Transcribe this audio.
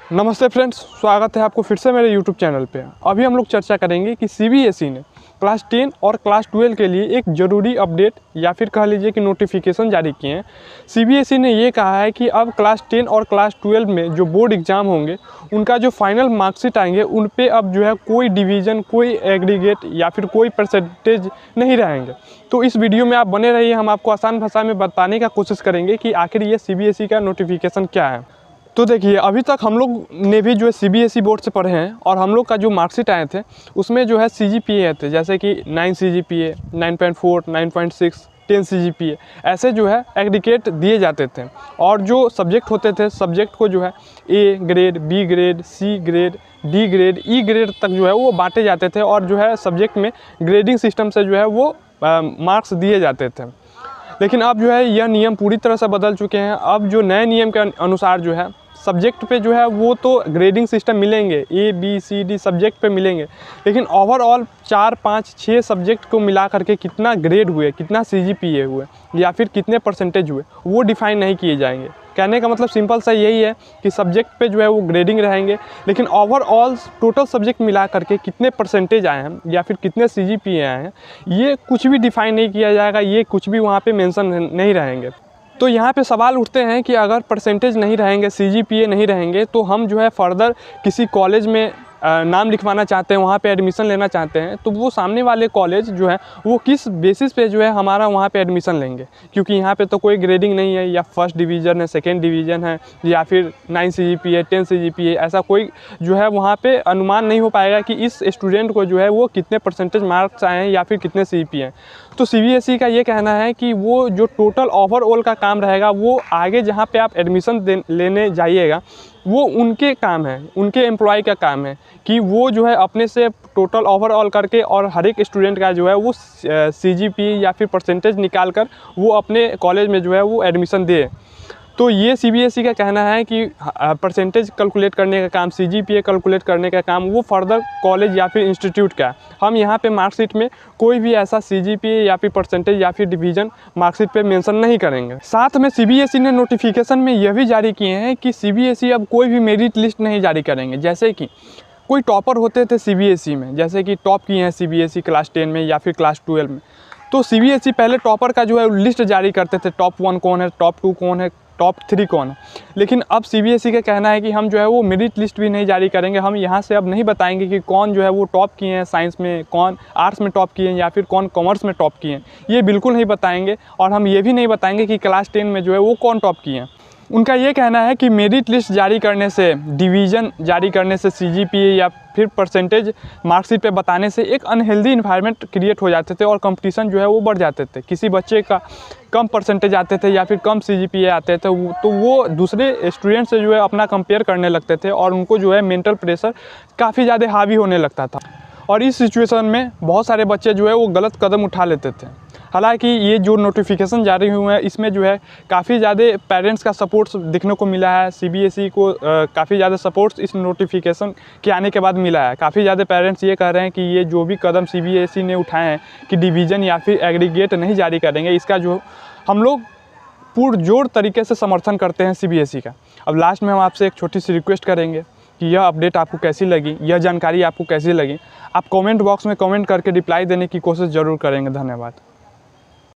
नमस्ते फ्रेंड्स, स्वागत है आपको फिर से मेरे YouTube चैनल पे। अभी हम लोग चर्चा करेंगे कि CBSE ने क्लास 10 और क्लास 12 के लिए एक ज़रूरी अपडेट या फिर कह लीजिए कि नोटिफिकेशन जारी किए हैं। CBSE ने ये कहा है कि अब क्लास 10 और क्लास 12 में जो बोर्ड एग्ज़ाम होंगे उनका जो फाइनल मार्कशीट आएंगे उन पे अब जो है कोई डिवीज़न, कोई एग्रीगेट या फिर कोई परसेंटेज नहीं रहेंगे। तो इस वीडियो में आप बने रहिए, हम आपको आसान भाषा में बताने का कोशिश करेंगे कि आखिर ये CBSE का नोटिफिकेशन क्या है। तो देखिए, अभी तक हम लोग ने भी जो है CBSE बोर्ड से पढ़े हैं और हम लोग का जो मार्कशीट आए थे उसमें जो है CGPA थे, जैसे कि 9 CGPA, 9.4, 9.6, 10 CGPA, ऐसे जो है एग्रीगेट दिए जाते थे। और जो सब्जेक्ट होते थे, सब्जेक्ट को जो है A grade, B grade, C grade, D grade, E grade तक जो है वो बांटे जाते थे और जो है सब्जेक्ट में ग्रेडिंग सिस्टम से जो है वो मार्क्स दिए जाते थे। लेकिन अब जो है यह नियम पूरी तरह से बदल चुके हैं। अब जो नए नियम के अनुसार जो है सब्जेक्ट पे जो है वो तो ग्रेडिंग सिस्टम मिलेंगे, A, B, C, D subject पे मिलेंगे, लेकिन ओवरऑल 4, 5, 6 सब्जेक्ट को मिला करके कितना ग्रेड हुए, कितना CGPA हुए या फिर कितने परसेंटेज हुए वो डिफ़ाइन नहीं किए जाएंगे। कहने का मतलब सिंपल सा यही है कि सब्जेक्ट पे जो है वो ग्रेडिंग रहेंगे, लेकिन ओवरऑल टोटल सब्जेक्ट मिला करके कितने परसेंटेज आए हैं या फिर कितने CGPA आए हैं ये कुछ भी डिफ़ाइन नहीं किया जाएगा, ये कुछ भी वहाँ पे मेंशन नहीं रहेंगे। तो यहाँ पे सवाल उठते हैं कि अगर परसेंटेज नहीं रहेंगे, CGPA नहीं रहेंगे, तो हम जो है फर्दर किसी कॉलेज में नाम लिखवाना चाहते हैं, वहाँ पे एडमिशन लेना चाहते हैं, तो वो सामने वाले कॉलेज जो है वो किस बेसिस पे जो है हमारा वहाँ पे एडमिशन लेंगे, क्योंकि यहाँ पे तो कोई ग्रेडिंग नहीं है, या फर्स्ट डिवीज़न है, सेकेंड डिवीज़न है, या फिर 9 CGPA, 10 CGPA, ऐसा कोई जो है वहाँ पे अनुमान नहीं हो पाएगा कि इस स्टूडेंट को जो है वो कितने परसेंटेज मार्क्स आए हैं या फिर कितने CGPA हैं। तो CBSE का ये कहना है कि वो जो टोटल ओवरऑल का काम रहेगा वो आगे जहाँ पे आप एडमिशन लेने जाइएगा वो उनके काम है, उनके एम्प्लॉय का काम है कि वो जो है अपने से टोटल ओवरऑल करके और हर एक स्टूडेंट का जो है वो CGPA या फिर परसेंटेज निकाल कर वो अपने कॉलेज में जो है वो एडमिशन दे। तो ये CBSE का कहना है कि परसेंटेज कैलकुलेट करने का काम, CGPA कैलकुलेट करने का काम वो फर्दर कॉलेज या फिर इंस्टीट्यूट का। हम यहाँ पे मार्कशीट में कोई भी ऐसा CGPA या फिर परसेंटेज या फिर डिवीज़न मार्कशीट पे मेंशन नहीं करेंगे। साथ में CBSE ने नोटिफिकेशन में यह भी जारी किए हैं कि CBSE अब कोई भी मेरिट लिस्ट नहीं जारी करेंगे। जैसे कि कोई टॉपर होते थे CBSE में, जैसे कि टॉप किए हैं CBSE क्लास 10 में या फिर क्लास 12 में, तो CBSE पहले टॉपर का जो है लिस्ट जारी करते थे, टॉप 1 कौन है, टॉप 2 कौन है, टॉप 3 कौन है। लेकिन अब CBSE का कहना है कि हम जो है वो मेरिट लिस्ट भी नहीं जारी करेंगे। हम यहाँ से अब नहीं बताएंगे कि कौन जो है वो टॉप किए हैं साइंस में, कौन आर्ट्स में टॉप किए हैं या फिर कौन कॉमर्स में टॉप किए हैं, ये बिल्कुल नहीं बताएंगे। और हम ये भी नहीं बताएंगे कि क्लास 10 में जो है वो कौन टॉप किए हैं। उनका ये कहना है कि मेरिट लिस्ट जारी करने से, डिवीज़न जारी करने से, CGPA या फिर परसेंटेज मार्कशीट पे बताने से एक अनहेल्दी इन्वायरमेंट क्रिएट हो जाते थे और कंपटीशन जो है वो बढ़ जाते थे। किसी बच्चे का कम परसेंटेज आते थे या फिर कम CGPA आते थे तो वो दूसरे स्टूडेंट से जो है अपना कंपेयर करने लगते थे और उनको जो है मेंटल प्रेशर काफ़ी ज़्यादा हावी होने लगता था। और इस सिचुएशन में बहुत सारे बच्चे जो है वो गलत कदम उठा लेते थे। हालांकि ये जो नोटिफिकेशन जारी हुए हैं इसमें जो है काफ़ी ज़्यादा पेरेंट्स का सपोर्ट देखने को मिला है। CBSE को काफ़ी ज़्यादा सपोर्ट इस नोटिफिकेशन के आने के बाद मिला है। काफ़ी ज़्यादा पेरेंट्स ये कह रहे हैं कि ये जो भी कदम CBSE ने उठाए हैं कि डिवीज़न या फिर एग्रीगेट नहीं जारी करेंगे, इसका जो हम लोग पुरजोर तरीके से समर्थन करते हैं CBSE का। अब लास्ट में हम आपसे एक छोटी सी रिक्वेस्ट करेंगे कि यह अपडेट आपको कैसी लगी, यह जानकारी आपको कैसी लगी, आप कमेंट बॉक्स में कमेंट करके रिप्लाई देने की कोशिश ज़रूर करेंगे। धन्यवाद।